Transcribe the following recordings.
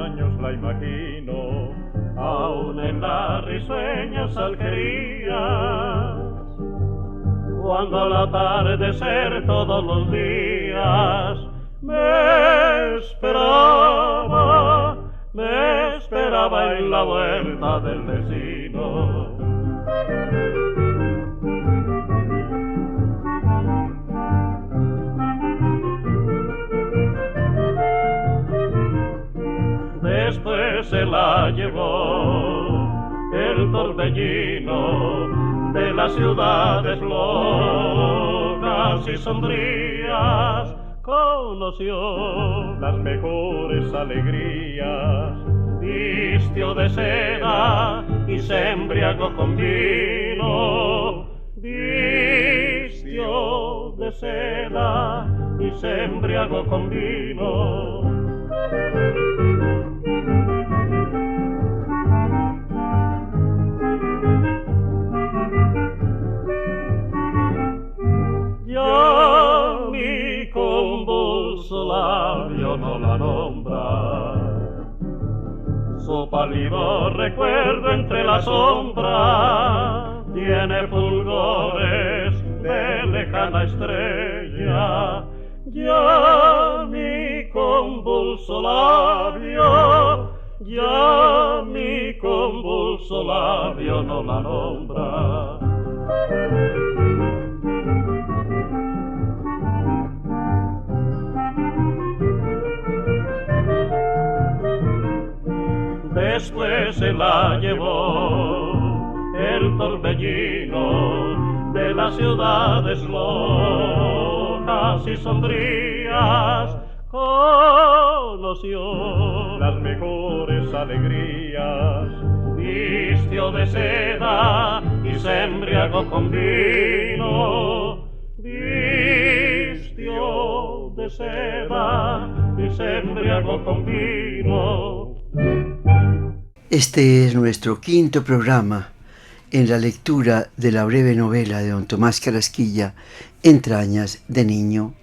años la imagino, aún en las risueñas alquerías, cuando al atardecer todos los días me esperaba en la huerta del vecino. Después se la llevó el torbellino de las ciudades locas y sombrías, conoció las mejores alegrías, vistió de seda y se embriagó con vino, vistió de seda y se embriagó con vino. Ya mi convulso labio no la nombra, su pálido recuerdo entre la sombra tiene fulgores de lejana estrella. Ya mi convulso labio, ya mi convulso labio no la nombra. Después se la llevó el torbellino de las ciudades locas y sombrías, conoció las mejores alegrías, vistió de seda y se embriagó con vino, vistió de seda y se embriagó con vino. Este es nuestro quinto programa en la lectura de la breve novela de don Tomás Carrasquilla, Entrañas de niño.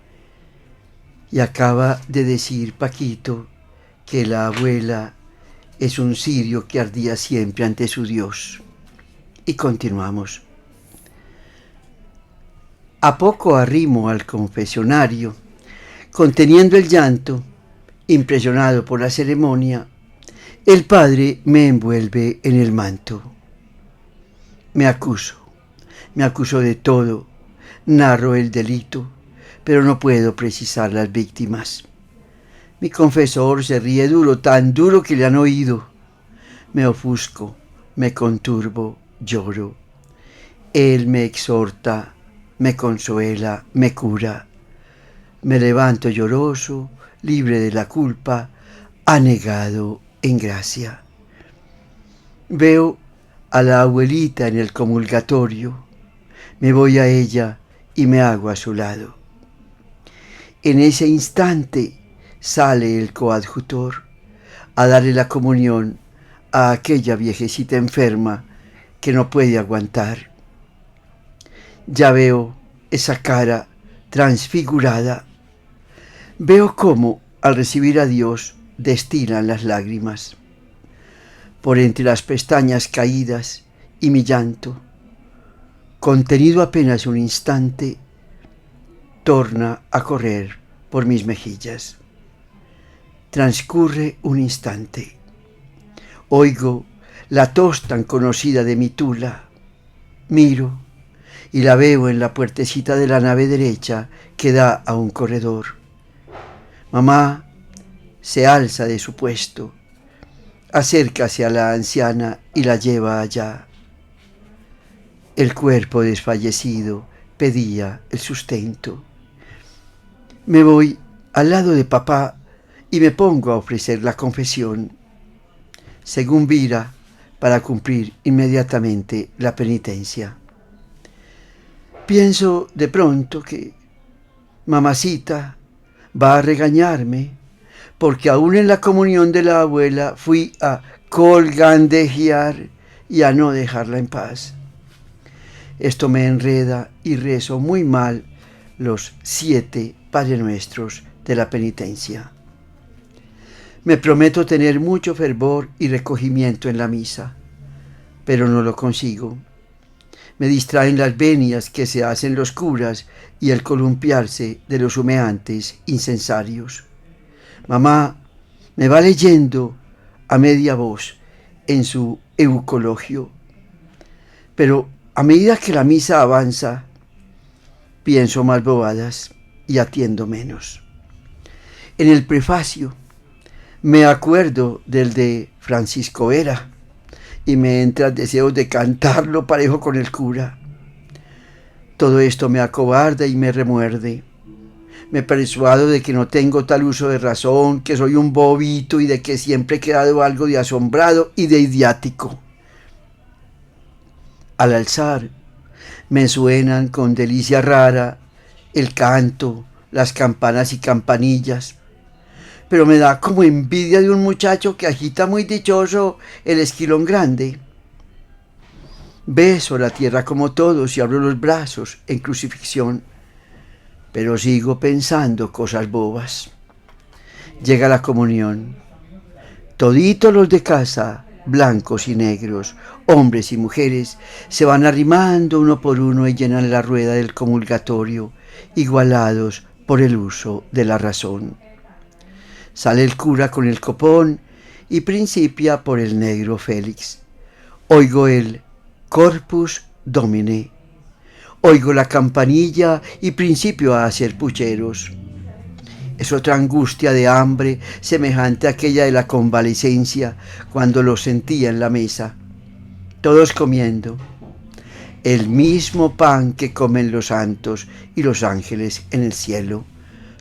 Y acaba de decir Paquito que la abuela es un cirio que ardía siempre ante su Dios. Y continuamos. A poco arrimo al confesionario, conteniendo el llanto, impresionado por la ceremonia, el padre me envuelve en el manto. Me acuso de todo, narro el delito, pero no puedo precisar las víctimas. Mi confesor se ríe duro, tan duro que le han oído. Me ofusco, me conturbo, lloro. Él me exhorta, me consuela, me cura. Me levanto lloroso, libre de la culpa, anegado en gracia. Veo a la abuelita en el comulgatorio, me voy a ella y me hago a su lado. En ese instante sale el coadjutor a darle la comunión a aquella viejecita enferma que no puede aguantar. Ya veo esa cara transfigurada, veo cómo al recibir a Dios destilan las lágrimas. Por entre las pestañas caídas y mi llanto, contenido apenas un instante, torna a correr por mis mejillas. Transcurre un instante. Oigo la tos tan conocida de mi tula. Miro y la veo en la puertecita de la nave derecha que da a un corredor. Mamá se alza de su puesto, acércase a la anciana y la lleva allá. El cuerpo desfallecido pedía el sustento. Me voy al lado de papá y me pongo a ofrecer la confesión, según vira, para cumplir inmediatamente la penitencia. Pienso de pronto que mamacita va a regañarme, porque aún en la comunión de la abuela fui a colgandejear y a no dejarla en paz. Esto me enreda y rezo muy mal los 7 Padre Nuestros de la penitencia. Me prometo tener mucho fervor y recogimiento en la misa, pero no lo consigo. Me distraen las venias que se hacen los curas y el columpiarse de los humeantes incensarios. Mamá me va leyendo a media voz en su eucologio, pero a medida que la misa avanza, pienso más bobadas y atiendo menos. En el prefacio me acuerdo del de Francisco Vera y me entra el deseo de cantarlo parejo con el cura. Todo esto me acobarda y me remuerde. Me persuado de que no tengo tal uso de razón, que soy un bobito y de que siempre he quedado algo de asombrado y de idiático. Al alzar, me suenan con delicia rara el canto, las campanas y campanillas, pero me da como envidia de un muchacho que agita muy dichoso el esquilón grande. Beso la tierra como todos y abro los brazos en crucifixión, pero sigo pensando cosas bobas. Llega la comunión. Toditos los de casa, blancos y negros, hombres y mujeres, se van arrimando uno por uno y llenan la rueda del comulgatorio, igualados por el uso de la razón. Sale el cura con el copón y principia por el negro Félix. Oigo el Corpus Domini. Oigo la campanilla y principio a hacer pucheros. Es otra angustia de hambre semejante a aquella de la convalecencia cuando los sentía en la mesa. Todos comiendo. El mismo pan que comen los santos y los ángeles en el cielo,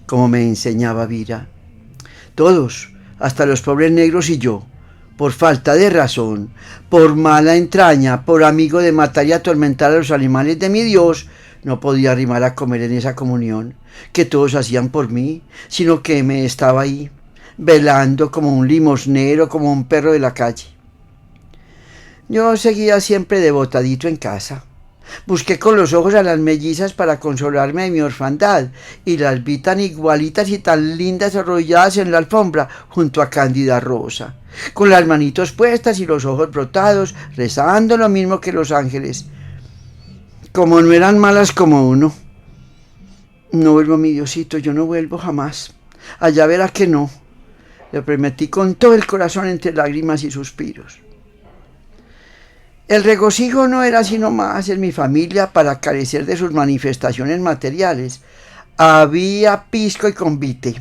como me enseñaba Vira. Todos, hasta los pobres negros y yo, por falta de razón, por mala entraña, por amigo de matar y atormentar a los animales de mi Dios, no podía arrimar a comer en esa comunión que todos hacían por mí, sino que me estaba ahí, velando como un limosnero, como un perro de la calle. Yo seguía siempre devotadito en casa. Busqué con los ojos a las mellizas para consolarme de mi orfandad, y las vi tan igualitas y tan lindas arrolladas en la alfombra junto a Cándida Rosa, con las manitos puestas y los ojos brotados, rezando lo mismo que los ángeles. Como no eran malas como uno. No vuelvo, mi Diosito, yo no vuelvo jamás. Allá verá que no. Le prometí con todo el corazón entre lágrimas y suspiros. El regocijo no era sino más en mi familia para carecer de sus manifestaciones materiales. Había pisco y convite.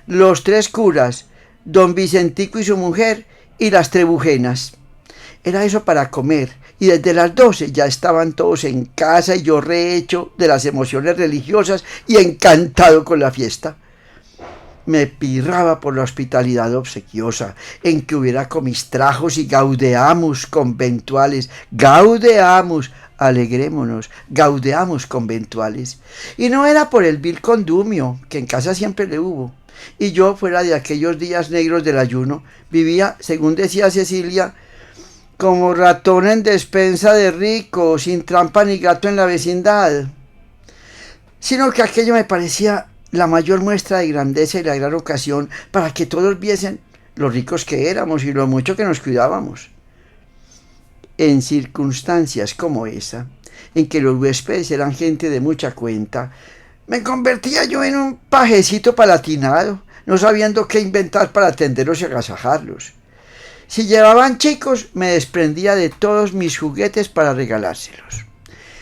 Los tres curas, don Vicentico y su mujer, y las trebujenas. Era eso para comer, y desde las 12 ya estaban todos en casa y yo rehecho de las emociones religiosas y encantado con la fiesta. Me pirraba por la hospitalidad obsequiosa, en que hubiera comistrajos y gaudeamus conventuales. Gaudeamus, alegrémonos, gaudeamus conventuales. Y no era por el vil condumio, que en casa siempre le hubo. Y yo, fuera de aquellos días negros del ayuno, vivía, según decía Cecilia, como ratón en despensa de rico, sin trampa ni gato en la vecindad. Sino que aquello me parecía la mayor muestra de grandeza y la gran ocasión para que todos viesen lo ricos que éramos y lo mucho que nos cuidábamos. En circunstancias como esa, en que los huéspedes eran gente de mucha cuenta, me convertía yo en un pajecito palatinado, no sabiendo qué inventar para atenderlos y agasajarlos. Si llevaban chicos, me desprendía de todos mis juguetes para regalárselos.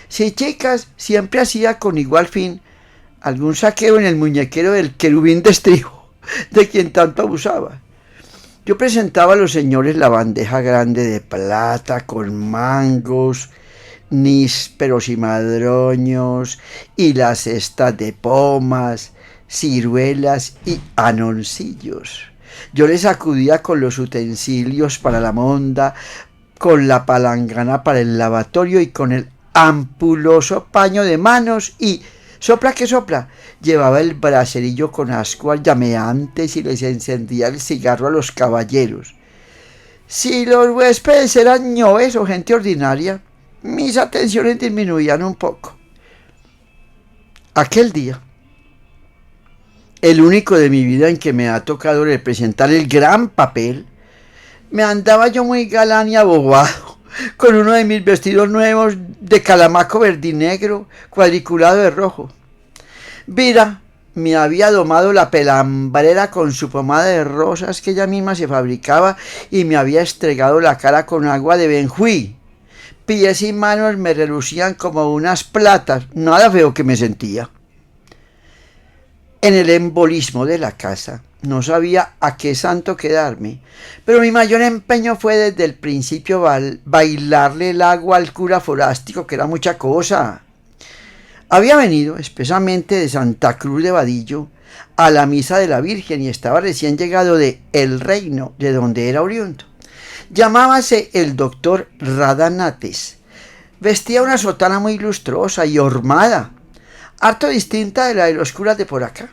Si chicas, siempre hacía con igual fin algún saqueo en el muñequero del querubín de estribo, de quien tanto abusaba. Yo presentaba a los señores la bandeja grande de plata con mangos, nísperos y madroños, y la cesta de pomas, ciruelas y anoncillos. Yo les acudía con los utensilios para la monda, con la palangana para el lavatorio y con el ampuloso paño de manos y, sopla que sopla, llevaba el braserillo con ascuas llameantes y les encendía el cigarro a los caballeros. Si los huéspedes eran ñoes o gente ordinaria, mis atenciones disminuían un poco. Aquel día, el único de mi vida en que me ha tocado representar el gran papel, me andaba yo muy galán y abobado, con uno de mis vestidos nuevos de calamaco verdinegro, cuadriculado de rojo. Vira me había domado la pelambrera con su pomada de rosas que ella misma se fabricaba y me había estregado la cara con agua de Benjuí. Pies y manos me relucían como unas platas, nada feo que me sentía. En el embolismo de la casa no sabía a qué santo quedarme, pero mi mayor empeño fue desde el principio bailarle el agua al cura forástico, que era mucha cosa. Había venido expresamente de Santa Cruz de Vadillo a la misa de la Virgen y estaba recién llegado de El Reino, de donde era oriundo. Llamábase el doctor Radanates. Vestía una sotana muy lustrosa y hormada, harto distinta de la de los curas de por acá,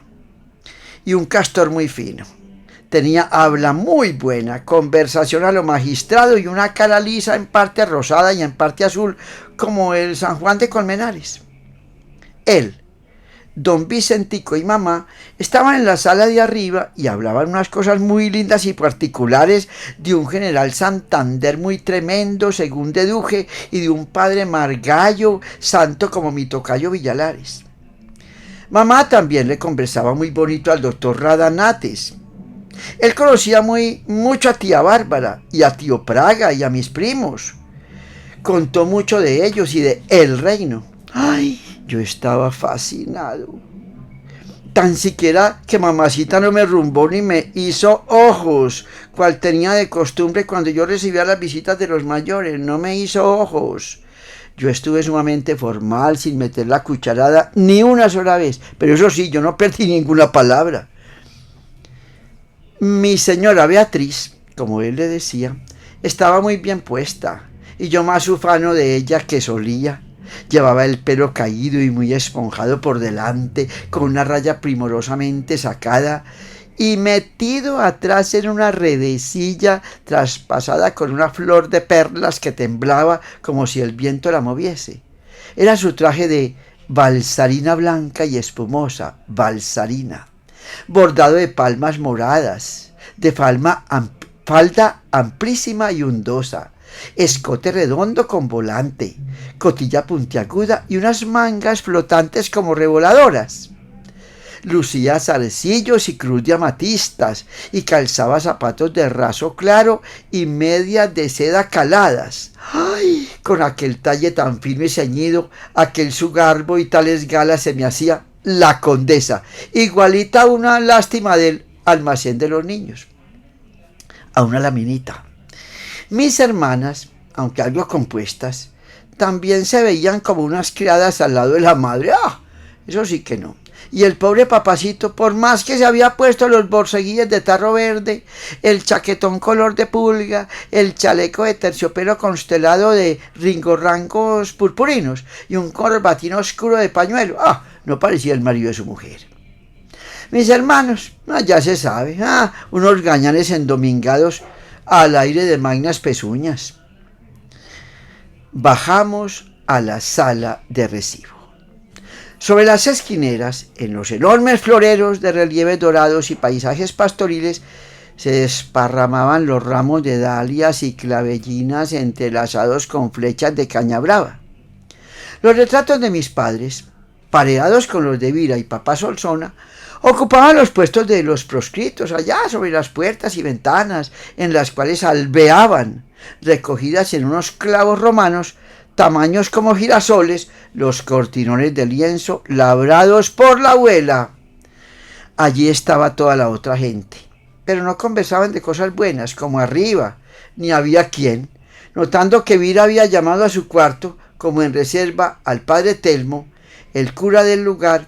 y un castor muy fino. Tenía habla muy buena, conversación a lo magistrado y una cara lisa, en parte rosada y en parte azul, como el San Juan de Colmenares. Él, don Vicentico y mamá estaban en la sala de arriba y hablaban unas cosas muy lindas y particulares de un general Santander muy tremendo, según deduje, y de un padre Margallo, santo como mi tocayo Villalares. Mamá también le conversaba muy bonito al doctor Radanates. Él conocía mucho a tía Bárbara y a tío Praga y a mis primos. Contó mucho de ellos y de El Reino. ¡Ay! Yo estaba fascinado. Tan siquiera que mamacita no me rumbó ni me hizo ojos, cual tenía de costumbre cuando yo recibía las visitas de los mayores. No me hizo ojos. Yo estuve sumamente formal, sin meter la cucharada ni una sola vez, pero eso sí, yo no perdí ninguna palabra. Mi señora Beatriz, como él le decía, estaba muy bien puesta, y yo más ufano de ella que solía. Llevaba el pelo caído y muy esponjado por delante, con una raya primorosamente sacada, y metido atrás en una redecilla traspasada con una flor de perlas que temblaba como si el viento la moviese. Era su traje de balsarina blanca y espumosa, balsarina, bordado de palmas moradas, de falda amplísima y undosa, escote redondo con volante, cotilla puntiaguda y unas mangas flotantes como revoladoras. Lucía zarcillos y cruz de amatistas y calzaba zapatos de raso claro y medias de seda caladas. ¡Ay! Con aquel talle tan fino y ceñido, aquel su garbo y tales galas se me hacía la condesa, igualita a una lástima del almacén de los niños, a una laminita. Mis hermanas, aunque algo compuestas, también se veían como unas criadas al lado de la madre. ¡Ah! Eso sí que no. Y el pobre papacito, por más que se había puesto los borceguillos de tarro verde, el chaquetón color de pulga, el chaleco de terciopelo constelado de ringorrancos purpurinos y un corbatín oscuro de pañuelo, no parecía el marido de su mujer. Mis hermanos, ya se sabe, unos gañanes endomingados al aire de magnas pezuñas. Bajamos a la sala de recibo. Sobre las esquineras, en los enormes floreros de relieves dorados y paisajes pastoriles, se desparramaban los ramos de dalias y clavellinas entrelazados con flechas de caña brava. Los retratos de mis padres, pareados con los de Vira y papá Solsona, ocupaban los puestos de los proscritos allá sobre las puertas y ventanas, en las cuales albeaban, recogidas en unos clavos romanos, tamaños como girasoles, los cortinones de lienzo labrados por la abuela. Allí estaba toda la otra gente, pero no conversaban de cosas buenas, como arriba, ni había quien. Notando que Vira había llamado a su cuarto, como en reserva, al padre Telmo, el cura del lugar,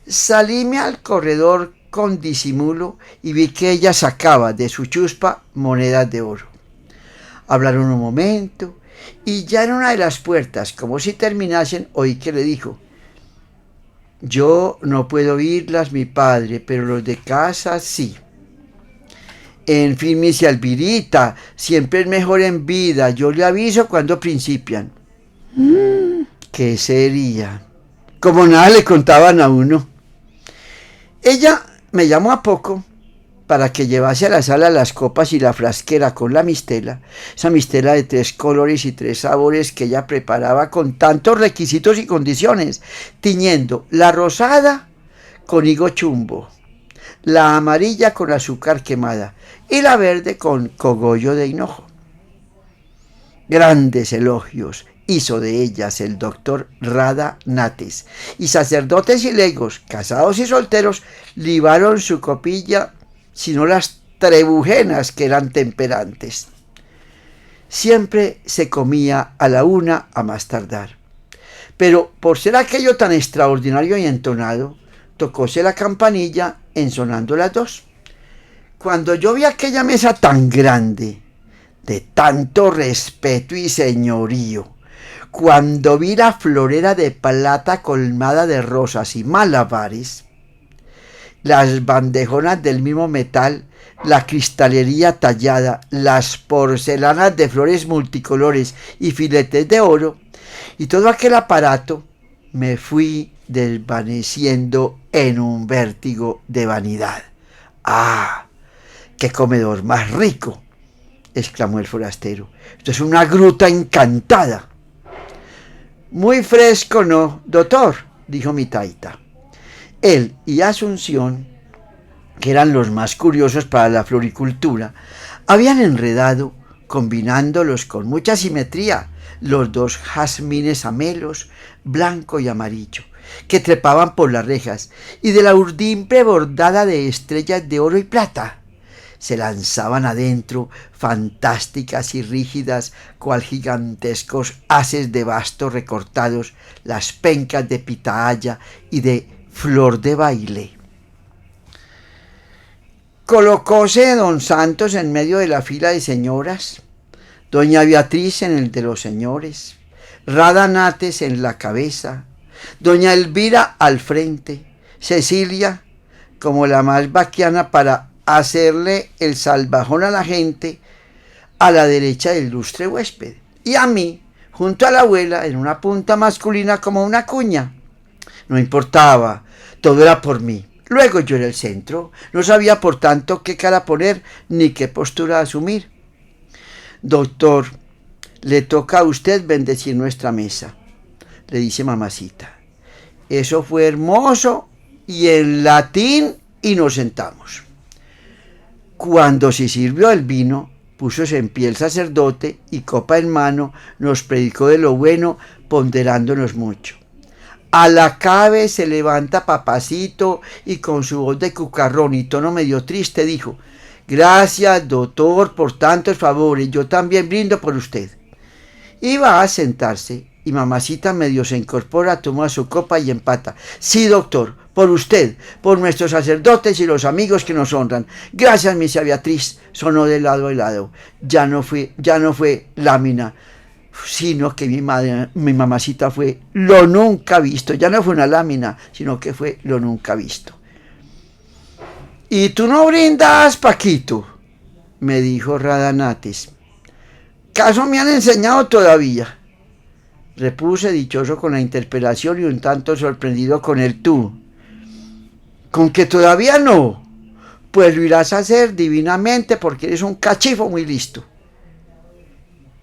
salíme al corredor con disimulo y vi que ella sacaba de su chuspa monedas de oro. Hablaron un momento, y ya en una de las puertas, como si terminasen, oí que le dijo: yo no puedo oírlas, mi padre, pero los de casa sí. En fin, mis Alvirita, siempre es mejor en vida, yo le aviso cuando principian. ¿Qué sería? Como nada le contaban a uno. Ella me llamó a poco para que llevase a la sala las copas y la frasquera con la mistela, esa mistela de 3 colores y 3 sabores que ella preparaba con tantos requisitos y condiciones, tiñendo la rosada con higo chumbo, la amarilla con azúcar quemada y la verde con cogollo de hinojo. Grandes elogios hizo de ellas el doctor Rada Nates, y sacerdotes y legos, casados y solteros, libaron su copilla, sino las trebujenas que eran temperantes. Siempre se comía a la 1 a más tardar, pero por ser aquello tan extraordinario y entonado, tocóse la campanilla ensonando las 2. Cuando yo vi aquella mesa tan grande, de tanto respeto y señorío, cuando vi la florera de plata colmada de rosas y malabares, las bandejonas del mismo metal, la cristalería tallada, las porcelanas de flores multicolores y filetes de oro, y todo aquel aparato, me fui desvaneciendo en un vértigo de vanidad. ¡Ah! ¡Qué comedor más rico!, exclamó el forastero. Esto es una gruta encantada. Muy fresco, ¿no, doctor?, dijo mi taita. Él y Asunción, que eran los más curiosos para la floricultura, habían enredado, combinándolos con mucha simetría, los 2 jazmines amelos, blanco y amarillo, que trepaban por las rejas, y de la urdimbre bordada de estrellas de oro y plata. Se lanzaban adentro, fantásticas y rígidas, cual gigantescos haces de basto recortados, las pencas de pitahaya y de flor de baile. Colocóse don Santos en medio de la fila de señoras, doña Beatriz en el de los señores, Rada Nates en la cabeza, doña Elvira al frente, Cecilia como la más baquiana para hacerle el salvajón a la gente, a la derecha del ilustre huésped, y a mí, junto a la abuela, en una punta masculina como una cuña. No importaba, todo era por mí. Luego yo era el centro, no sabía por tanto qué cara poner ni qué postura asumir. Doctor, le toca a usted bendecir nuestra mesa, le dice mamacita. Eso fue hermoso, y en latín, y nos sentamos. Cuando se sirvió el vino, púsose en pie el sacerdote y copa en mano nos predicó de lo bueno, ponderándonos mucho. A la cabe se levanta papacito y con su voz de cucarrón y tono medio triste dijo: gracias, doctor, por tantos favores, yo también brindo por usted. Iba a sentarse y mamacita medio se incorpora, toma su copa y empata. Sí, doctor, por usted, por nuestros sacerdotes y los amigos que nos honran. Gracias, misia Beatriz, sonó de lado a lado. Ya no fue lámina, sino que mi mamacita fue lo nunca visto. Ya no fue una lámina, sino que fue lo nunca visto. ¿Y tú no brindas, Paquito?, me dijo Rada Nates. ¿Caso me han enseñado todavía?, repuse dichoso con la interpelación y un tanto sorprendido con el tú. ¿Con que todavía no? Pues lo irás a hacer divinamente porque eres un cachifo muy listo.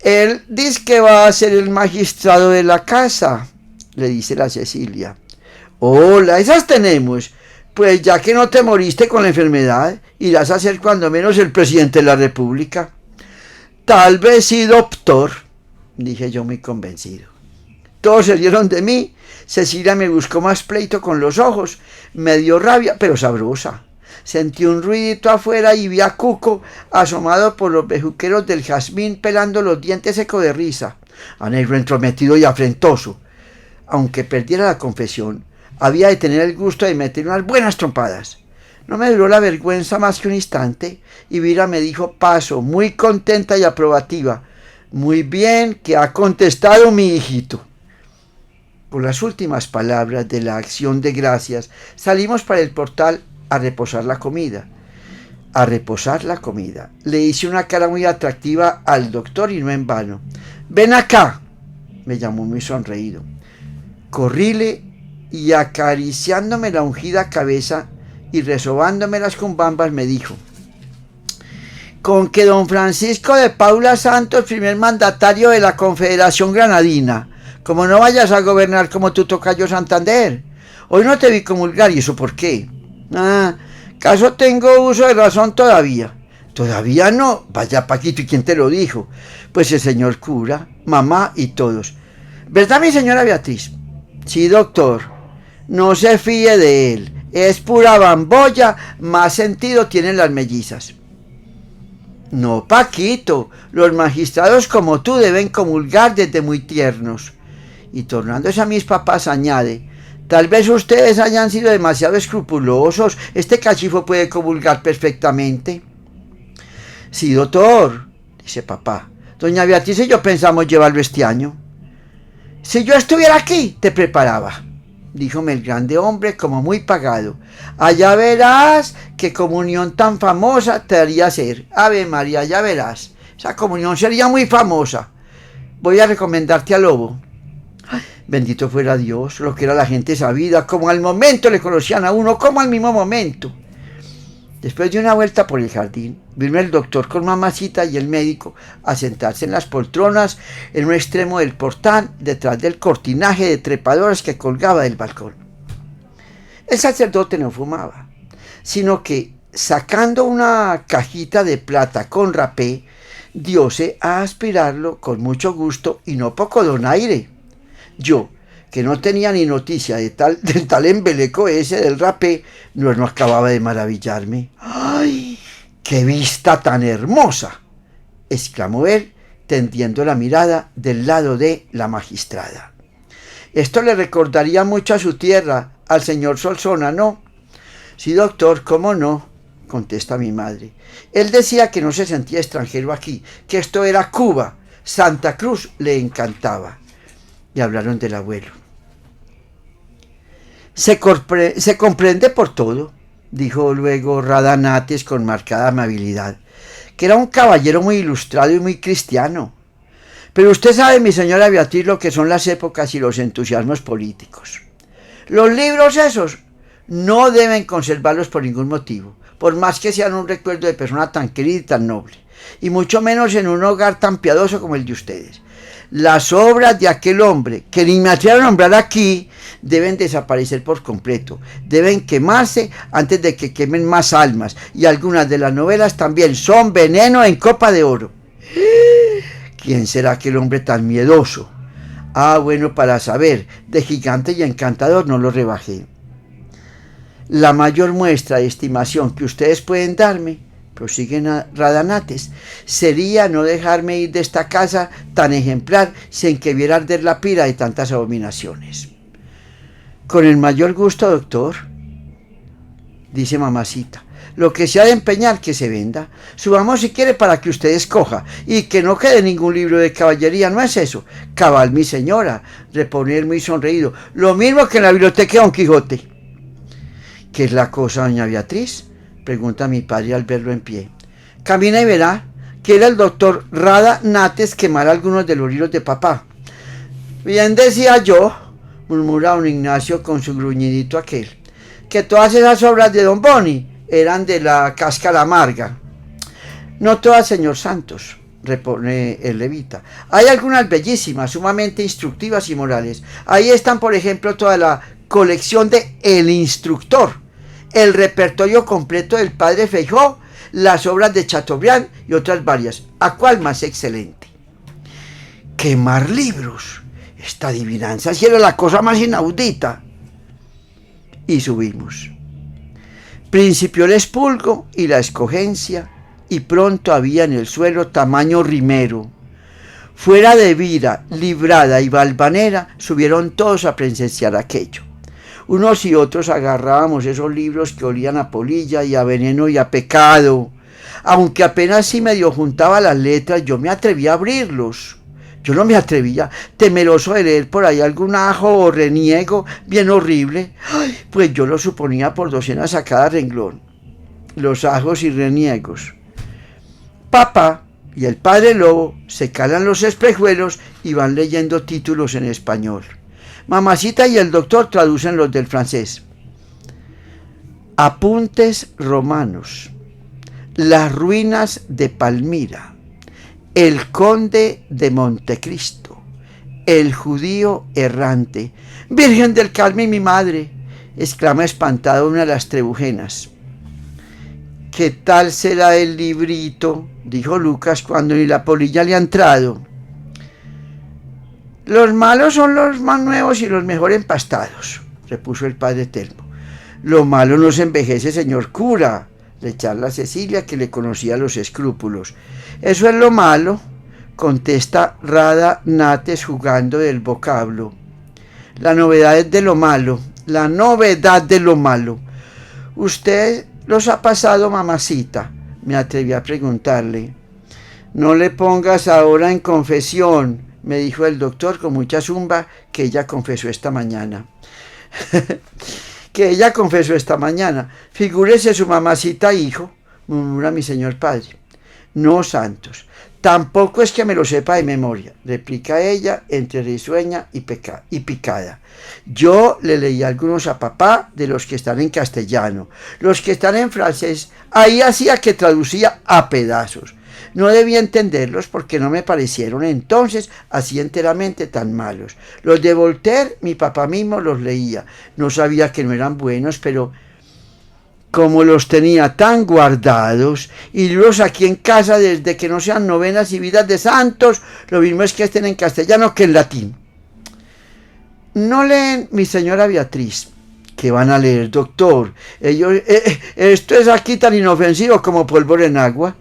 Él dice que va a ser el magistrado de la casa, le dice la Cecilia. Hola, esas tenemos. Pues ya que no te moriste con la enfermedad, irás a ser cuando menos el presidente de la República. Tal vez sí, doctor, dije yo muy convencido. Todos se rieron de mí. Cecilia me buscó más pleito con los ojos. Me dio rabia, pero sabrosa. Sentí un ruidito afuera y vi a Cuco asomado por los bejuqueros del jazmín pelando los dientes seco de risa. A negro entrometido y afrentoso. Aunque perdiera la confesión, había de tener el gusto de meter unas buenas trompadas. No me duró la vergüenza más que un instante y Vira me dijo paso, muy contenta y aprobativa. Muy bien que ha contestado mi hijito. Por las últimas palabras de la acción de gracias, salimos para el portal a reposar la comida. Le hice una cara muy atractiva al doctor y no en vano. Ven acá, me llamó muy sonreído. Corríle y acariciándome la ungida cabeza, y resobándome las cumbambas me dijo: con que don Francisco de Paula Santos, primer mandatario de la Confederación Granadina, como no vayas a gobernar como tu tocayo Santander. Hoy no te vi comulgar, ¿y eso por qué? ¿Caso tengo uso de razón todavía? Todavía no. Vaya Paquito, ¿y quién te lo dijo? Pues el señor cura, mamá y todos. ¿Verdad, mi señora Beatriz? Sí, doctor. No se fíe de él. Es pura bambolla, más sentido tienen las mellizas. No, Paquito, los magistrados como tú deben comulgar desde muy tiernos. Y tornándose a mis papás añade: tal vez ustedes hayan sido demasiado escrupulosos, este cachifo puede comulgar perfectamente. Sí, doctor, dice papá, doña Beatriz y yo pensamos llevarlo este año. Si yo estuviera aquí, te preparaba, díjome el grande hombre como muy pagado. Allá verás qué comunión tan famosa te haría hacer. Ave María, ya verás. Esa comunión sería muy famosa. Voy a recomendarte a Lobo. Ay, bendito fuera Dios, lo que era la gente sabida, como al momento le conocían a uno, como al mismo momento. Después de una vuelta por el jardín, vino el doctor con mamacita y el médico a sentarse en las poltronas en un extremo del portal, detrás del cortinaje de trepadoras que colgaba del balcón. El sacerdote no fumaba, sino que, sacando una cajita de plata con rapé, diose a aspirarlo con mucho gusto y no poco donaire. Yo, que no tenía ni noticia del tal embeleco ese del rapé, no acababa de maravillarme. ¡Ay, qué vista tan hermosa!, exclamó él, tendiendo la mirada del lado de la magistrada. Esto le recordaría mucho a su tierra, al señor Solsona, ¿no? Sí, doctor, ¿cómo no?, contesta mi madre. Él decía que no se sentía extranjero aquí, que esto era Cuba. Santa Cruz le encantaba. Y hablaron del abuelo. Se comprende por todo, dijo luego Radanates con marcada amabilidad, que era un caballero muy ilustrado y muy cristiano. Pero usted sabe, mi señora Beatriz, lo que son las épocas y los entusiasmos políticos. Los libros esos no deben conservarlos por ningún motivo, por más que sean un recuerdo de persona tan querida y tan noble, y mucho menos en un hogar tan piadoso como el de ustedes. Las obras de aquel hombre, que ni me atrevo a nombrar aquí, deben desaparecer por completo, deben quemarse antes de que quemen más almas, y algunas de las novelas también son veneno en copa de oro. ¿Quién será aquel hombre tan miedoso? Bueno, para saber, de gigante y encantador no lo rebajé. La mayor muestra de estimación que ustedes pueden darme, prosiguen Radanates, sería no dejarme ir de esta casa tan ejemplar sin que viera arder la pira de tantas abominaciones. Con el mayor gusto, doctor, dice mamacita. Lo que se ha de empeñar, que se venda. Subamos si quiere para que usted escoja, y que no quede ningún libro de caballería, ¿no es eso? Cabal, mi señora, reponer muy sonreído. Lo mismo que en la biblioteca de Don Quijote. ¿Qué es la cosa, doña Beatriz?, pregunta mi padre al verlo en pie. Camina y verá. Quiere el doctor Radanates quemar algunos de los libros de papá. Bien decía yo, murmura don Ignacio con su gruñidito aquel, que todas esas obras de don Boni eran de la cáscara amarga. No todas, señor Santos, repone el levita. Hay algunas bellísimas, sumamente instructivas y morales. Ahí están, por ejemplo, toda la colección de El Instructor, el repertorio completo del padre Feijó, las obras de Chateaubriand y otras varias. ¿A cuál más excelente? Quemar libros. Esta adivinanza sí era la cosa más inaudita. Y subimos. Principió el expulgo y la escogencia, y pronto había en el suelo tamaño rimero. Fuera de Vira, Librada y Valvanera subieron todos a presenciar aquello. Unos y otros agarrábamos esos libros que olían a polilla y a veneno y a pecado. Aunque apenas sí medio juntaba las letras, yo me atreví a abrirlos. Yo no me atrevía, temeroso de leer por ahí algún ajo o reniego bien horrible. Pues yo lo suponía por docenas a cada renglón, los ajos y reniegos. Papá y el padre Lobo se calan los espejuelos y van leyendo títulos en español. Mamacita y el doctor traducen los del francés. Apuntes romanos, las ruinas de Palmira, el conde de Montecristo, el judío errante, Virgen del Carmen, mi madre, exclama espantado una de las trebujenas. ¿Qué tal será el librito?, dijo Lucas cuando ni la polilla le ha entrado. Los malos son los más nuevos y los mejor empastados, repuso el padre Telmo. Lo malo no se envejece, señor cura, le charla Cecilia, que le conocía los escrúpulos. Eso es lo malo, contesta Rada Nates jugando del vocablo. La novedad es de lo malo, la novedad de lo malo. ¿Usted los ha pasado, mamacita?, me atreví a preguntarle. No le pongas ahora en confesión, me dijo el doctor con mucha zumba, que ella confesó esta mañana. Que ella confesó esta mañana. Figúrese su mamacita, hijo, murmura mi señor padre. No, santos, tampoco es que me lo sepa de memoria, replica ella entre risueña y picada. Yo le leí algunos a papá de los que están en castellano, los que están en francés, ahí hacía que traducía a pedazos. No debía entenderlos porque no me parecieron entonces así enteramente tan malos. Los de Voltaire mi papá mismo los leía. No sabía que no eran buenos, pero como los tenía tan guardados y los aquí en casa desde que no sean novenas y vidas de santos, lo mismo es que estén en castellano que en latín. No leen, mi señora Beatriz. ¿Qué van a leer, doctor? Esto es aquí tan inofensivo como pólvora en agua.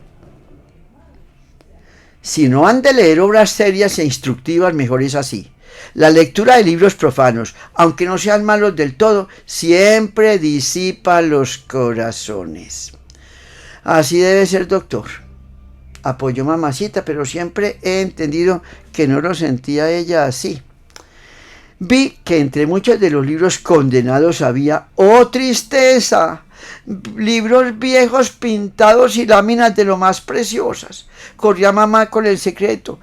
Si no han de leer obras serias e instructivas, mejor es así. La lectura de libros profanos, aunque no sean malos del todo, siempre disipa los corazones. Así debe ser, doctor. Apoyó mamacita, pero siempre he entendido que no lo sentía ella así. Vi que entre muchos de los libros condenados había, ¡oh tristeza!, libros viejos pintados y láminas de lo más preciosas. Corría mamá con el secreto.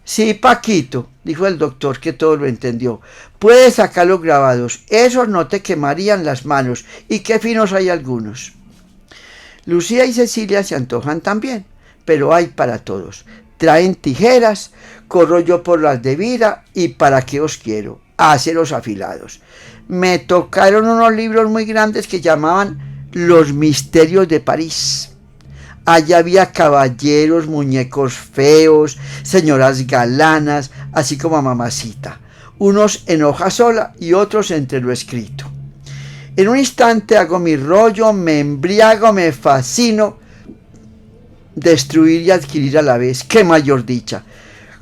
Sí, Paquito, dijo el doctor, que todo lo entendió. Puedes sacar los grabados, esos no te quemarían las manos, y qué finos hay algunos. Lucía y Cecilia se antojan también, pero hay para todos. Traen tijeras, corro yo por las de Vira, y ¿para qué os quiero? Aceros afilados. Me tocaron unos libros muy grandes que llamaban Los Misterios de París. Allá había caballeros, muñecos feos, señoras galanas, así como a mamacita, unos en hoja sola y otros entre lo escrito. En un instante hago mi rollo, me embriago, me fascino, destruir y adquirir a la vez, qué mayor dicha.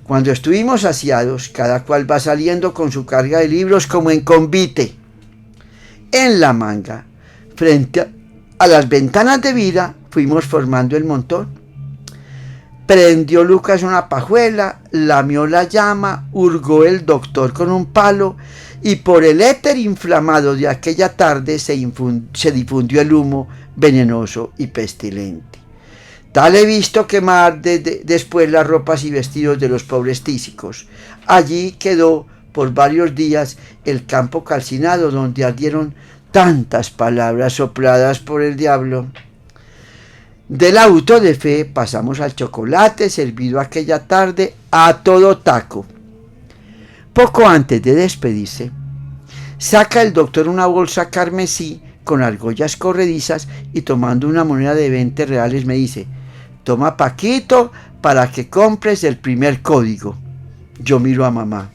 Cuando estuvimos saciados, cada cual va saliendo con su carga de libros como en convite. En la manga, frente a las ventanas de Vida, fuimos formando el montón. Prendió Lucas una pajuela, lamió la llama, hurgó el doctor con un palo, y por el éter inflamado de aquella tarde se difundió el humo venenoso y pestilente. Tal he visto quemar después las ropas y vestidos de los pobres tísicos. Allí quedó por varios días el campo calcinado donde ardieron tantas palabras sopladas por el diablo. Del auto de fe pasamos al chocolate servido aquella tarde a todo taco. Poco antes de despedirse, saca el doctor una bolsa carmesí con argollas corredizas y tomando una moneda de 20 reales me dice: toma, Paquito, para que compres el primer código. Yo miro a mamá.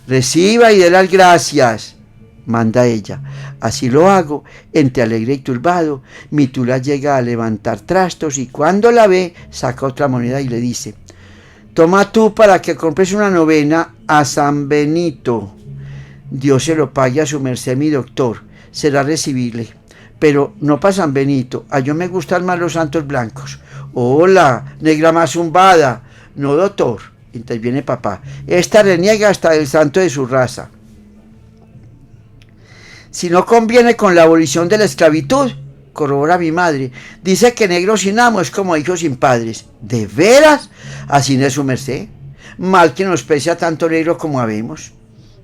Reciba y dé las gracias, manda ella. Así lo hago, entre alegre y turbado. Mi tula llega a levantar trastos y cuando la ve, saca otra moneda y le dice: toma tú para que compres una novena a San Benito. Dios se lo pague a su merced, mi doctor. Será recibible. Pero no para San Benito. A yo me gustan más los santos blancos. Hola, negra más zumbada. No, doctor, interviene papá. Esta reniega hasta del santo de su raza. Si no conviene con la abolición de la esclavitud, corrobora mi madre. Dice que negro sin amo es como hijo sin padres. ¿De veras? Así no es su merced. Mal que nos pese a tanto negro como habemos.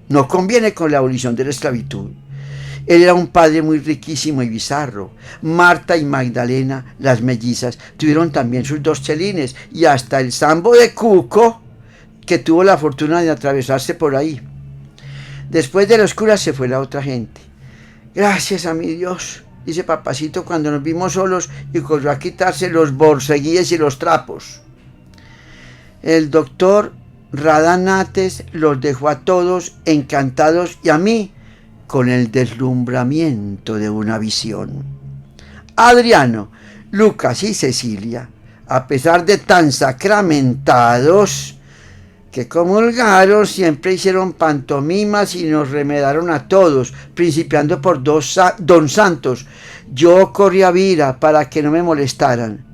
No conviene con la abolición de la esclavitud. Él era un padre muy riquísimo y bizarro. Marta y Magdalena, las mellizas, tuvieron también sus 2 chelines y hasta el Sambo de Cuco, que tuvo la fortuna de atravesarse por ahí. Después de los curas se fue la otra gente. Gracias a mi Dios, dice papacito cuando nos vimos solos y corrió a quitarse los borceguíes y los trapos. El doctor Radanates los dejó a todos encantados y a mí con el deslumbramiento de una visión. Adriano, Lucas y Cecilia, a pesar de tan sacramentados que comulgaron, siempre hicieron pantomimas y nos remedaron a todos, principiando por don Santos. Yo corrí a Vira para que no me molestaran.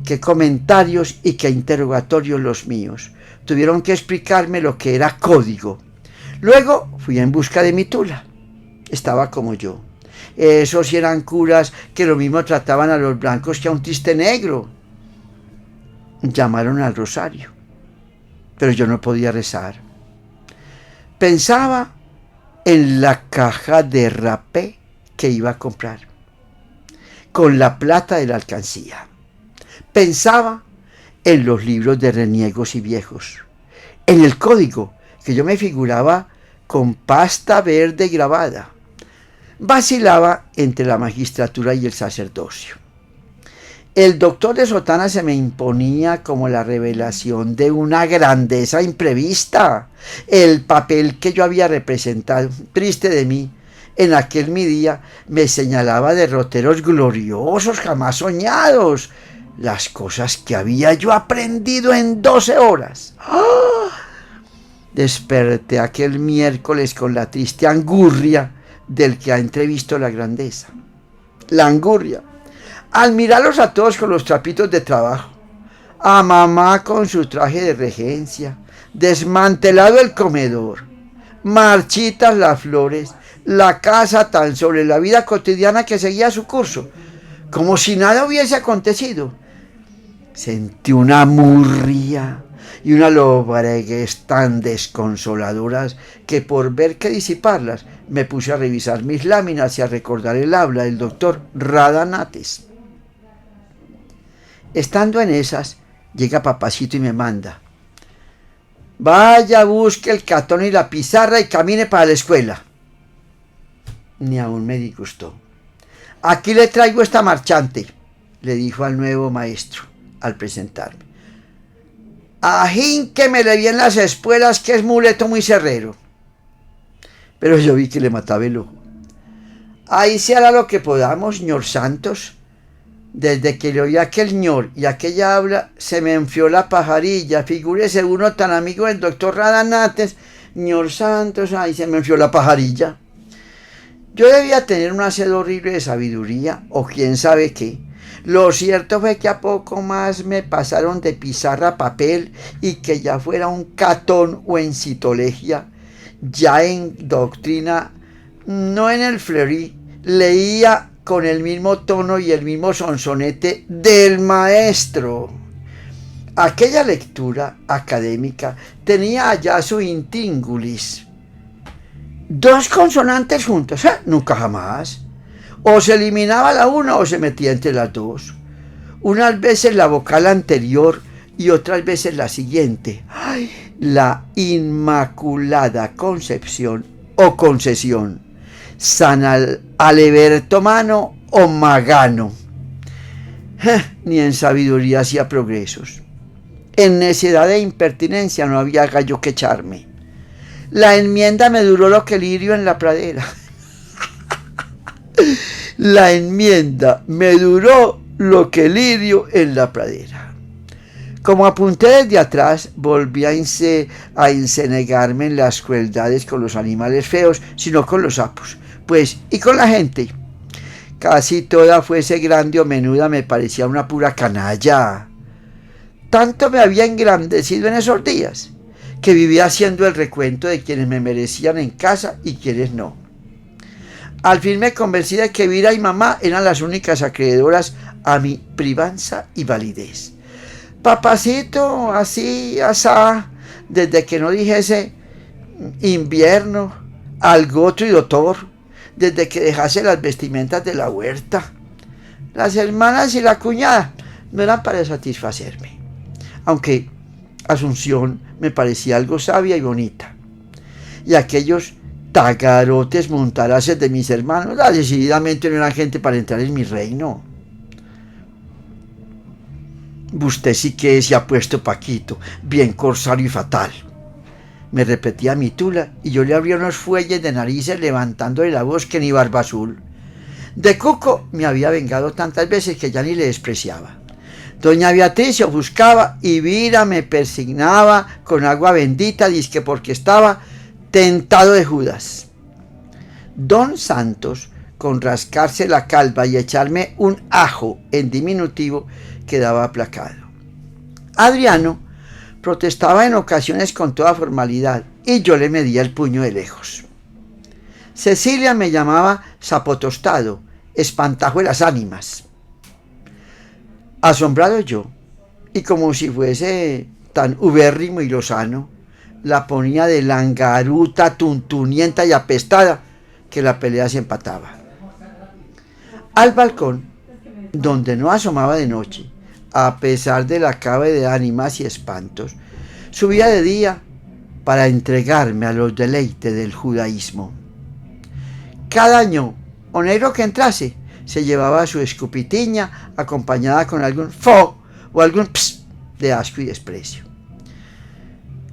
Qué comentarios y qué interrogatorios los míos. Tuvieron que explicarme lo que era código. Luego fui en busca de mi tula. Estaba como yo. Esos eran curas que lo mismo trataban a los blancos que a un triste negro. Llamaron al rosario, pero yo no podía rezar. Pensaba en la caja de rapé que iba a comprar, con la plata de la alcancía. Pensaba en los libros de reniegos y viejos, en el código que yo me figuraba con pasta verde grabada. Vacilaba entre la magistratura y el sacerdocio. El doctor de sotana se me imponía como la revelación de una grandeza imprevista. El papel que yo había representado, triste de mí, en aquel mi día, me señalaba derroteros gloriosos jamás soñados, las cosas que había yo aprendido en 12 horas. ¡Oh! Desperté aquel miércoles con la triste angurria del que ha entrevisto la grandeza. La angurria. Al mirarlos a todos con los trapitos de trabajo, a mamá con su traje de regencia, desmantelado el comedor, marchitas las flores, la casa tan sobre la vida cotidiana que seguía su curso, como si nada hubiese acontecido. Sentí una murria y una lobreguez tan desconsoladoras que por ver que disiparlas me puse a revisar mis láminas y a recordar el habla del doctor Radanates. Estando en esas, llega papacito y me manda: vaya, busque el catón y la pizarra y camine para la escuela. Ni aún me disgustó. Aquí le traigo esta marchante, le dijo al nuevo maestro al presentarme. Ajínquemele bien las espuelas, que es muleto muy cerrero. Pero yo vi que le mataba el ojo. Ahí se hará lo que podamos, señor Santos. Desde que le oí aquel ñor y aquella habla, se me enfrió la pajarilla. Figúrese uno tan amigo del doctor Radanates, señor Santos, ay, se me enfrió la pajarilla. Yo debía tener una sed horrible de sabiduría, o quién sabe qué. Lo cierto fue que a poco más me pasaron de pizarra a papel y que ya fuera un catón o en citolegia, ya en doctrina, no en el Fleury, leía con el mismo tono y el mismo sonsonete del maestro. Aquella lectura académica tenía allá su intíngulis. 2 consonantes juntas, nunca jamás. O se eliminaba la una o se metía entre las dos. Unas veces la vocal anterior y otras veces la siguiente. ¡Ay! La Inmaculada Concepción o Concesión. San Aleberto Mano o Magano. Ni en sabiduría hacía progresos. En necedad e impertinencia no había gallo que echarme. La enmienda me duró lo que lirio en la pradera. La enmienda me duró lo que lirio en la pradera. Como apunté desde atrás, volví a encenegarme en las crueldades con los animales feos, sino con los sapos, pues, y con la gente. Casi toda fuese grande o menuda me parecía una pura canalla. Tanto me había engrandecido en esos días, que vivía haciendo el recuento de quienes me merecían en casa y quienes no. Al fin me convencí de que Vira y mamá eran las únicas acreedoras a mi privanza y validez. Papacito, así, asá, desde que no dijese invierno, algo otro y doctor, desde que dejase las vestimentas de la huerta. Las hermanas y la cuñada no eran para satisfacerme, aunque Asunción me parecía algo sabia y bonita. Y aquellos tagarotes montaraces de mis hermanos, decididamente no eran gente para entrar en mi reino. Usted sí que se ha puesto Paquito, bien corsario y fatal, me repetía mi tula, y yo le abría unos fuelles de narices levantándole la voz que ni Barba Azul. De Cuco me había vengado tantas veces que ya ni le despreciaba. Doña Beatriz se ofuscaba y Vira me persignaba con agua bendita, dizque porque estaba tentado de Judas. Don Santos, con rascarse la calva y echarme un ajo en diminutivo, quedaba aplacado. Adriano protestaba en ocasiones con toda formalidad y yo le medía el puño de lejos. Cecilia me llamaba sapo tostado, espantajo de las ánimas. Asombrado yo, y como si fuese tan ubérrimo y lozano, la ponía de langaruta, tuntunienta y apestada, que la pelea se empataba. Al balcón, donde no asomaba de noche, a pesar del acabe de ánimas y espantos, subía de día para entregarme a los deleites del judaísmo. Cada año, o negro que entrase, se llevaba su escupitiña acompañada con algún fo o algún ps de asco y desprecio.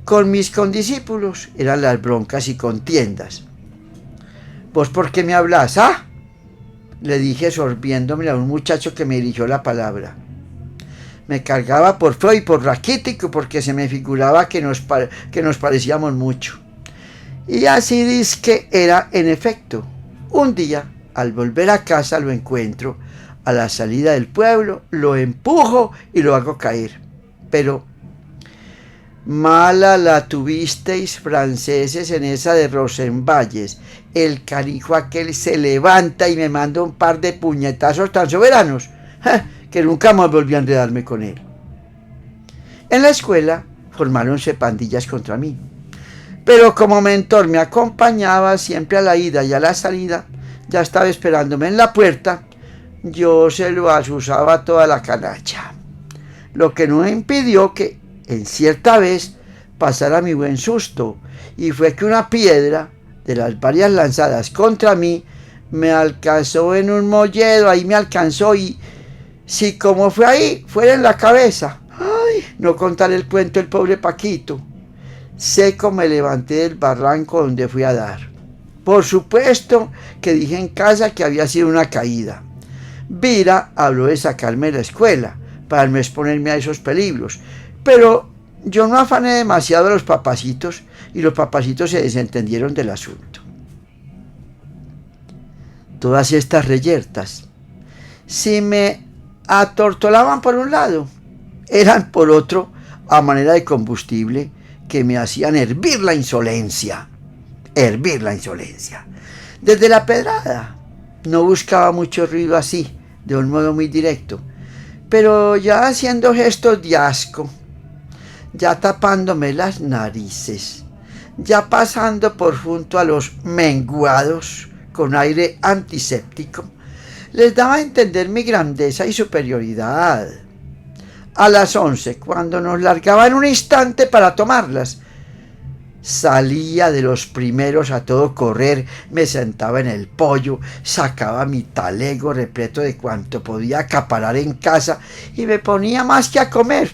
Con mis condiscípulos eran las broncas y contiendas. ¿Vos por qué me hablas, ah? Le dije sorbiéndome a un muchacho que me dirigió la palabra. Me cargaba por feo y por raquítico porque se me figuraba que nos parecíamos mucho. Y así dizque era en efecto. Un día, al volver a casa, lo encuentro a la salida del pueblo, lo empujo y lo hago caer. Pero mala la tuvisteis, franceses, en esa de Rosenvalles. El canijo aquel se levanta y me manda un par de puñetazos tan soberanos que nunca más volví a enredarme con él. En la escuela formáronse pandillas contra mí, pero como mentor me acompañaba siempre a la ida y a la salida, ya estaba esperándome en la puerta, yo se lo asusaba toda la canalla, lo que no impidió que en cierta vez pasara mi buen susto, y fue que una piedra de las varias lanzadas contra mí me alcanzó en un molledo, ahí me alcanzó, y si como fue ahí, fuera en la cabeza, ay, no contar el cuento el pobre Paquito. Seco me levanté del barranco donde fui a dar. Por supuesto que dije en casa que había sido una caída. Vira habló de sacarme de la escuela para no exponerme a esos peligros, pero yo no afané demasiado a los papacitos y los papacitos se desentendieron del asunto. Todas estas reyertas, si me atortolaban por un lado, eran por otro a manera de combustible que me hacían hervir la insolencia. Desde la pedrada no buscaba mucho ruido así, de un modo muy directo, pero ya haciendo gestos de asco, ya tapándome las narices, ya pasando por junto a los menguados con aire antiséptico, les daba a entender mi grandeza y superioridad. A las 11, cuando nos largaban un instante para tomarlas, salía de los primeros a todo correr, me sentaba en el pollo, sacaba mi talego repleto de cuanto podía acaparar en casa y me ponía más que a comer,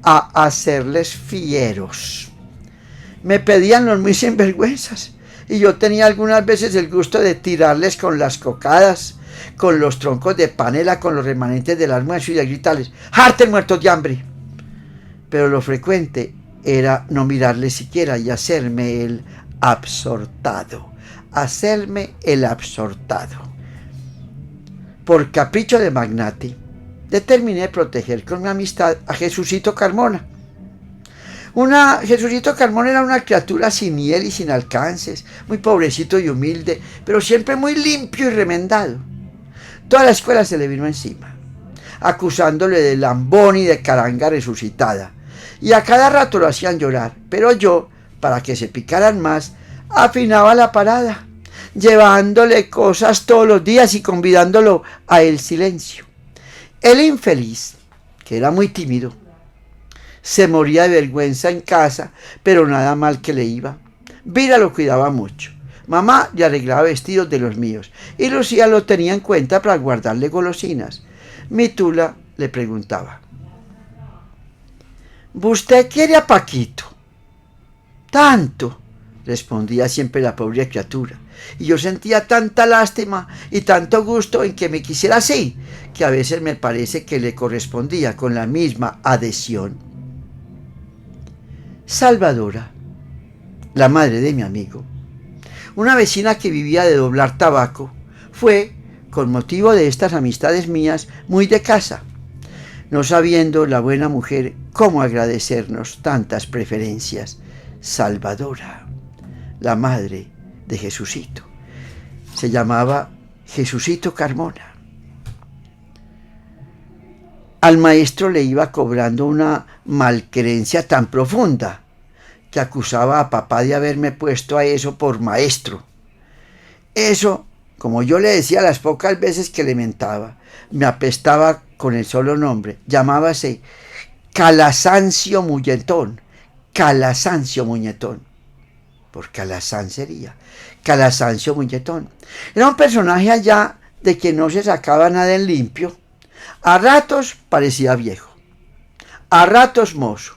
a hacerles fieros. Me pedían los muy sinvergüenzas y yo tenía algunas veces el gusto de tirarles con las cocadas, con los troncos de panela, con los remanentes del almuerzo y de gritarles: ¡harten muertos de hambre! Pero lo frecuente era no mirarles siquiera y hacerme el absortado. Por capricho de magnate, determiné proteger con mi amistad a Jesucito Carmona. Jesucito Carmona era una criatura sin hiel y sin alcances, muy pobrecito y humilde, pero siempre muy limpio y remendado. Toda la escuela se le vino encima, acusándole de lambón y de caranga resucitada, y a cada rato lo hacían llorar, pero yo, para que se picaran más, afinaba la parada. llevándole cosas todos los días y convidándolo a el silencio. El infeliz, que era muy tímido, se moría de vergüenza en casa, pero nada mal que le iba. Vira lo cuidaba mucho. Mamá le arreglaba vestidos de los míos y Lucía lo tenía en cuenta para guardarle golosinas. Mi tula le preguntaba: ¿usted quiere a Paquito? Tanto, respondía siempre la pobre criatura. Y yo sentía tanta lástima y tanto gusto en que me quisiera así, que a veces me parece que le correspondía con la misma adhesión. Salvadora, la madre de mi amigo, una vecina que vivía de doblar tabaco, fue, con motivo de estas amistades mías, muy de casa, no sabiendo la buena mujer cómo agradecernos tantas preferencias. Salvadora, la madre de Jesucito, se llamaba Jesucito Carmona. Al maestro le iba cobrando una malquerencia tan profunda que acusaba a papá de haberme puesto a eso por maestro. Eso, como yo le decía las pocas veces que le mentaba, me apestaba con el solo nombre. Llamábase Calasancio Muñetón. Calasancio Muñetón. Por Calazán sería. Calasancio Muñetón. Era un personaje allá de que no se sacaba nada en limpio. A ratos parecía viejo, a ratos mozo,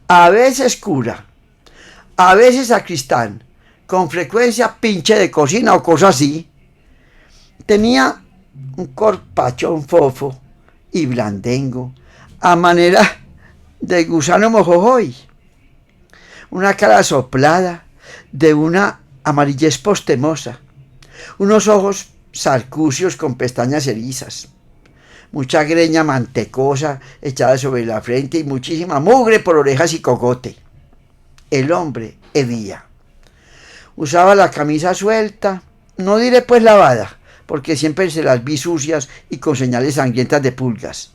a veces cura, a veces sacristán, con frecuencia pinche de cocina o cosa así. Tenía un corpachón fofo y blandengo, a manera de gusano mojojoy, una cara soplada de una amarillez postemosa, unos ojos sarcucios con pestañas erizas, mucha greña mantecosa echada sobre la frente y muchísima mugre por orejas y cogote. El hombre hedía. Usaba la camisa suelta, no diré pues lavada, porque siempre se las vi sucias y con señales sangrientas de pulgas,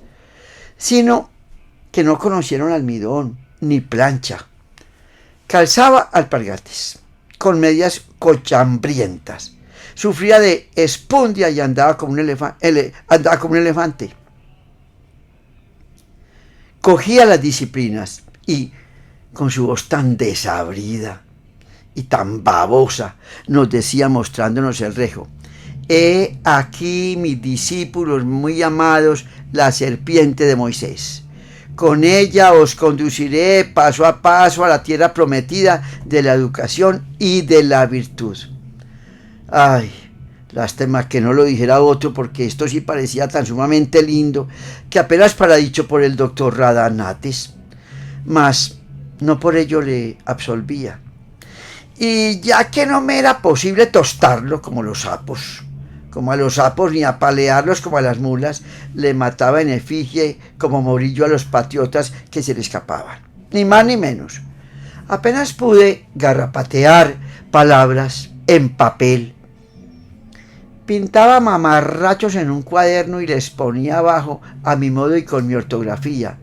sino que no conocieron almidón ni plancha. Calzaba alpargates, con medias cochambrientas. Sufría de espundia y andaba como un elefante. Cogía las disciplinas y, con su voz tan desabrida y tan babosa, nos decía mostrándonos el rejo: he aquí, mis discípulos muy amados, la serpiente de Moisés. Con ella os conduciré paso a paso a la tierra prometida de la educación y de la virtud. Ay, lástima que no lo dijera otro, porque esto sí parecía tan sumamente lindo que apenas para dicho por el doctor Radanates, mas no por ello le absolvía. Y ya que no me era posible tostarlo como los sapos, como a los sapos, ni apalearlos como a las mulas, le mataba en efigie como morillo a los patriotas que se le escapaban, ni más ni menos. Apenas pude garrapatear palabras en papel. Pintaba mamarrachos en un cuaderno y les ponía abajo, a mi modo y con mi ortografía: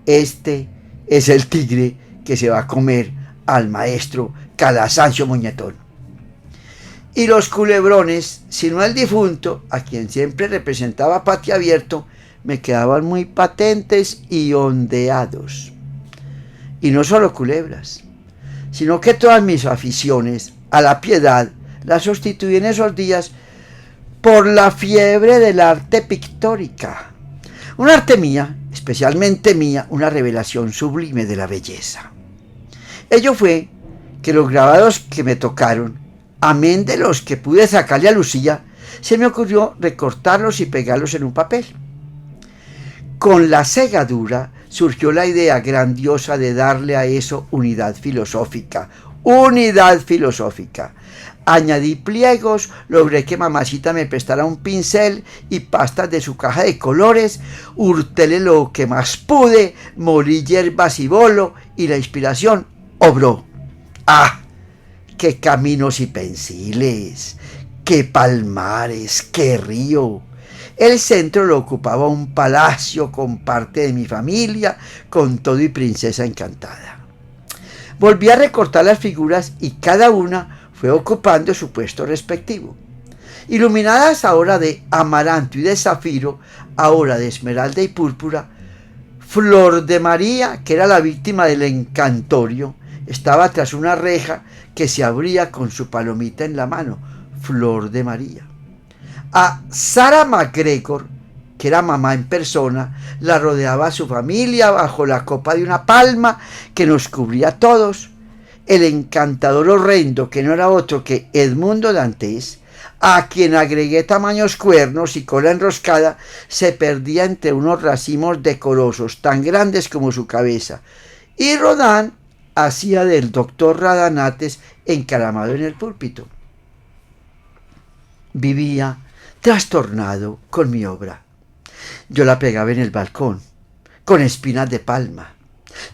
este es el tigre que se va a comer al maestro Calasancio Muñetón. Y los culebrones, si no el difunto, a quien siempre representaba patio abierto, me quedaban muy patentes y ondeados. Y no solo culebras, sino que todas mis aficiones a la piedad las sustituí en esos días por la fiebre del arte pictórica. Un arte mía, especialmente mía, una revelación sublime de la belleza. Ello fue que los grabados que me tocaron, amén de los que pude sacarle a Lucía, se me ocurrió recortarlos y pegarlos en un papel. Con la segadura surgió la idea grandiosa de darle a eso unidad filosófica. Unidad filosófica. Añadí pliegos, logré que mamacita me prestara un pincel y pastas de su caja de colores, hurtéle lo que más pude, molí hierbas y bolo, y la inspiración obró. ¡Ah! ¡Qué caminos y pensiles! ¡Qué palmares! ¡Qué río! El centro lo ocupaba un palacio con parte de mi familia, con todo y princesa encantada. Volví a recortar las figuras y cada una fue ocupando su puesto respectivo. Iluminadas ahora de amaranto y de zafiro, ahora de esmeralda y púrpura, Flor de María, que era la víctima del encantorio, estaba tras una reja que se abría con su palomita en la mano. Flor de María. A Sarah MacGregor, que era mamá en persona, la rodeaba su familia bajo la copa de una palma que nos cubría a todos. El encantador horrendo, que no era otro que Edmundo Dantes, a quien agregué tamaños cuernos y cola enroscada, se perdía entre unos racimos decorosos tan grandes como su cabeza, y Rodin hacía del doctor Radanates encaramado en el púlpito. Vivía trastornado con mi obra. Yo la pegaba en el balcón, con espinas de palma.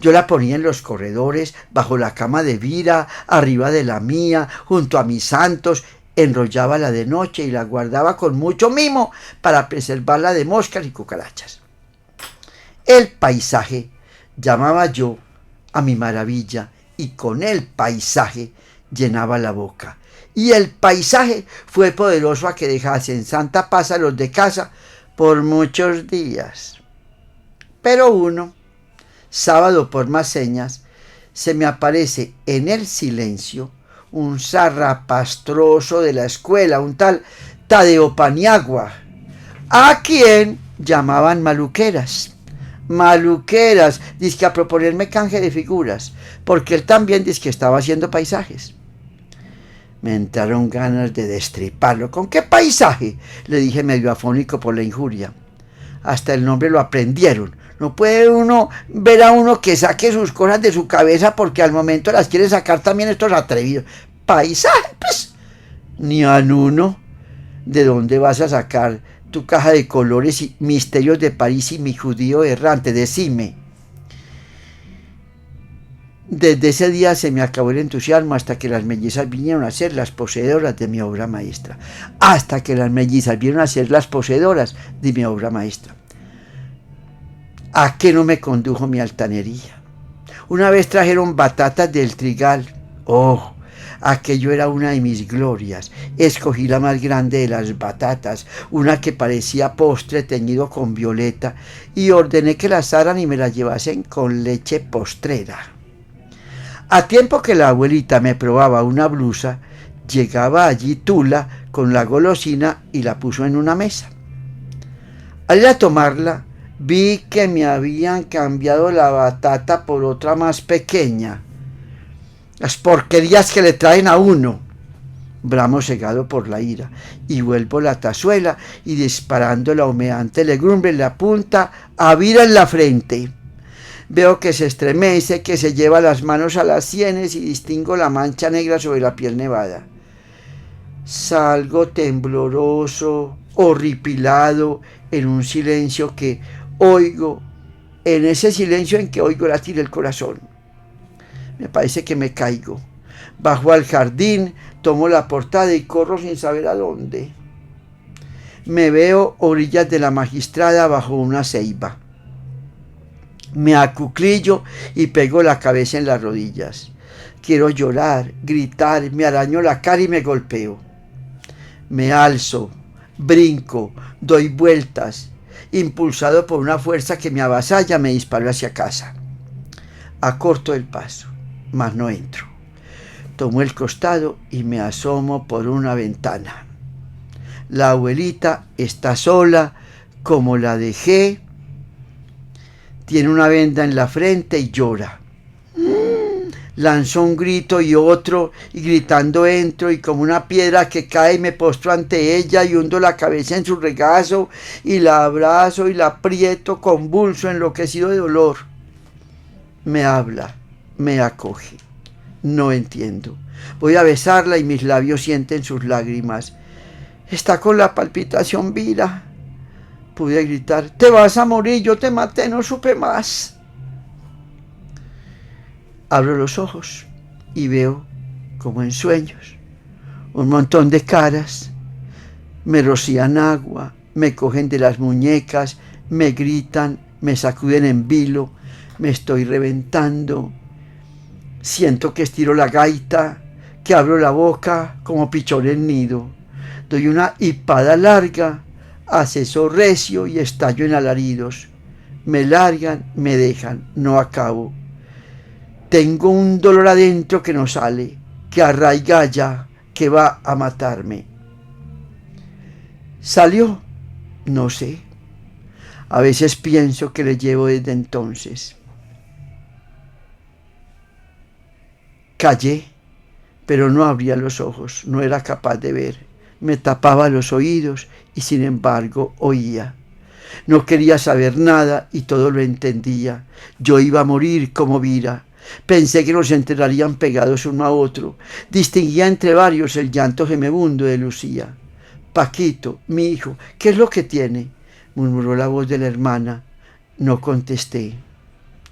Yo la ponía en los corredores, bajo la cama de Vira, arriba de la mía, junto a mis santos. Enrollaba la de noche y la guardaba con mucho mimo para preservarla de moscas y cucarachas. El paisaje llamaba yo a mi maravilla y con el paisaje llenaba la boca. Y el paisaje fue poderoso a que dejase en santa paz a los de casa por muchos días. Pero uno, sábado por más señas, se me aparece en el silencio un zarrapastroso de la escuela, un tal Tadeo Paniagua, a quien llamaban maluqueras. Maluqueras, dizque a proponerme canje de figuras, porque él también dizque estaba haciendo paisajes. Me entraron ganas de destriparlo. ¿Con qué paisaje?, le dije medio afónico por la injuria. Hasta el nombre lo aprendieron. No puede uno ver a uno que saque sus cosas de su cabeza porque al momento las quiere sacar también estos atrevidos. ¿Paisaje? Pues, ni a uno. ¿De dónde vas a sacar tu caja de colores y misterios de París y mi judío errante? Decime. Desde ese día se me acabó el entusiasmo hasta que las mellizas vinieron a ser las poseedoras de mi obra maestra. Hasta que las mellizas vinieron a ser las poseedoras de mi obra maestra. ¿A qué no me condujo mi altanería? Una vez trajeron batatas del trigal. ¡Oh! Aquello era una de mis glorias. Escogí la más grande de las batatas, una que parecía postre teñido con violeta, y ordené que la asaran y me la llevasen con leche postrera. A tiempo que la abuelita me probaba una blusa, llegaba allí Tula con la golosina y la puso en una mesa. Al ir a tomarla, vi que me habían cambiado la batata por otra más pequeña. Las porquerías que le traen a uno. Bramo cegado por la ira, y vuelvo la tazuela y disparando la humeante legumbre en la punta, a Vira en la frente. Veo que se estremece, que se lleva las manos a las sienes y distingo la mancha negra sobre la piel nevada. Salgo tembloroso, horripilado, en un silencio que oigo, en ese silencio en que oigo latir el corazón. Me parece que me caigo. Bajo al jardín, tomo la portada y corro sin saber a dónde. Me veo orillas de la Magistrada bajo una ceiba. Me acuclillo y pego la cabeza en las rodillas. Quiero llorar, gritar, me araño la cara y me golpeo. Me alzo, brinco, doy vueltas. Impulsado por una fuerza que me avasalla, me disparo hacia casa. Acorto el paso, mas no entro. Tomo el costado y me asomo por una ventana. La abuelita está sola, como la dejé. Tiene una venda en la frente y llora. Lanzó un grito y otro, y gritando entro, y como una piedra que cae me postro ante ella y hundo la cabeza en su regazo, y la abrazo y la aprieto convulso, enloquecido de dolor. Me habla, me acoge. No entiendo. Voy a besarla y mis labios sienten sus lágrimas. Está con la palpitación, Vira. Pude gritar, te vas a morir, yo te maté, no supe más. Abro los ojos y veo, como en sueños, un montón de caras. Me rocían agua, me cogen de las muñecas, me gritan, me sacuden en vilo, me estoy reventando. Siento que estiro la gaita, que abro la boca como pichón en nido. Doy una hipada larga, acceso recio y estallo en alaridos. Me largan, me dejan, no acabo. Tengo un dolor adentro que no sale, que arraiga ya, que va a matarme. ¿Salió? No sé. A veces pienso que le llevo desde entonces. Callé, pero no abría los ojos, no era capaz de ver. Me tapaba los oídos y sin embargo oía. No quería saber nada y todo lo entendía. Yo iba a morir como Vira. Pensé que nos enterrarían pegados uno a otro. Distinguía entre varios el llanto gemebundo de Lucía. Paquito, mi hijo, ¿qué es lo que tiene?, murmuró la voz de la hermana. No contesté.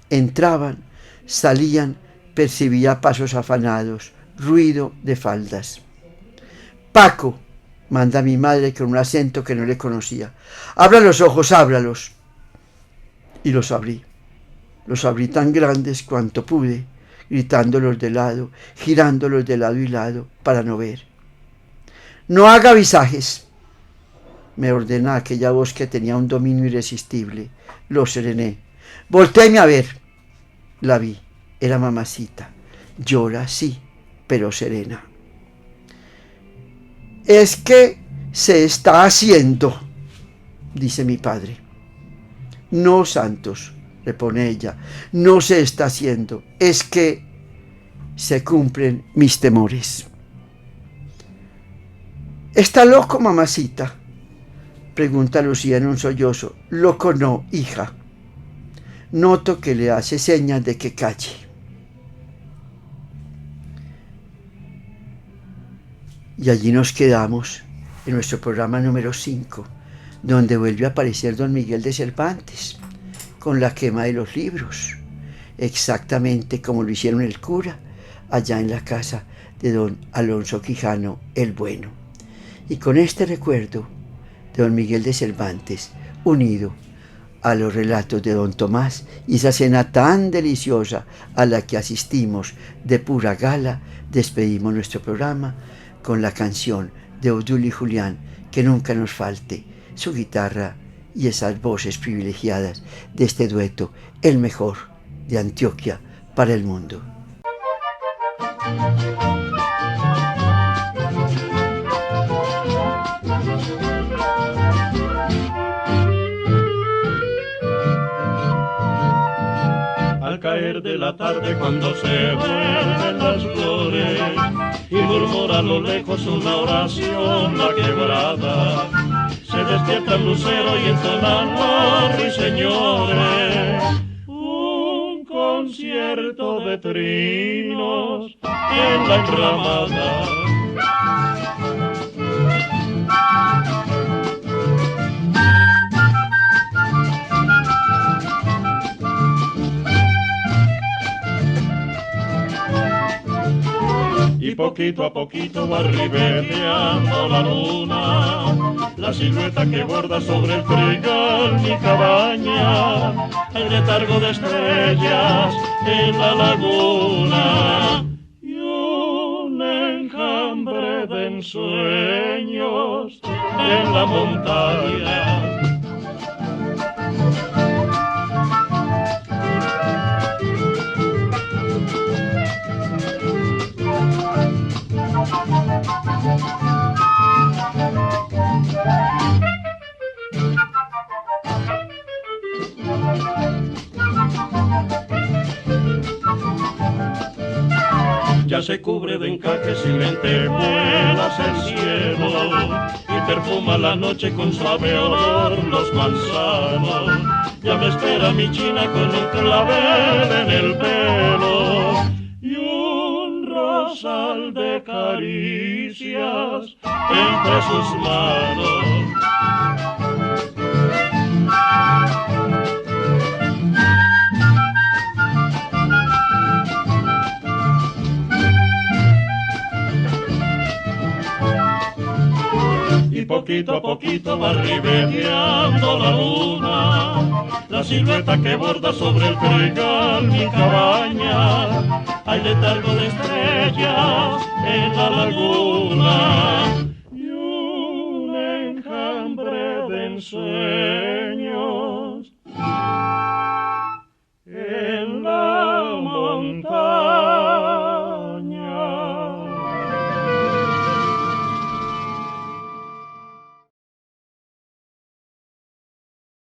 Entraban, salían, percibía pasos afanados, ruido de faldas. Paco, manda mi madre con un acento que no le conocía. Abra los ojos, ábralos. Y los abrí tan grandes cuanto pude, gritándolos de lado, girándolos de lado y lado para no ver. No haga visajes, me ordena aquella voz que tenía un dominio irresistible. Lo serené. Voltéeme a ver. La vi, era mamacita. Llora, sí, pero serena. Es que se está haciendo, dice mi padre. No, Santos, repone ella, no se está haciendo, es que se cumplen mis temores. ¿Está loco, mamacita?, pregunta Lucía en un sollozo. Loco no, hija. Noto que le hace señas de que calle. Y allí nos quedamos, en nuestro programa número 5, donde vuelve a aparecer don Miguel de Cervantes, con la quema de los libros, exactamente como lo hicieron el cura, allá en la casa de don Alonso Quijano el Bueno. Y con este recuerdo de don Miguel de Cervantes, unido a los relatos de don Tomás y esa cena tan deliciosa a la que asistimos de pura gala, despedimos nuestro programa con la canción de Obdulio y Julián, Que nunca nos falte su guitarra y esas voces privilegiadas de este dueto, el mejor de Antioquia para el mundo. Al caer de la tarde, cuando se vuelven las flores y murmura a lo lejos una oración la quebrada, se despierta el lucero y entonan los ruiseñores un concierto de trinos en la enramada. Y poquito a poquito va ribeteando la luna, la silueta que borda sobre el trigal mi cabaña, el letargo de estrellas en la laguna y un enjambre de ensueños en la montaña. Ya se cubre de encajes y lentejuelas el cielo y perfuma la noche con suave olor los manzanos. Ya me espera mi china con un clavel en el pelo y un rosal de caricias entre sus manos. Y poquito a poquito va ribeteando la luna, la silueta que borda sobre el trigal mi cabaña, hay letargo de estrellas en la laguna y un enjambre de ensueño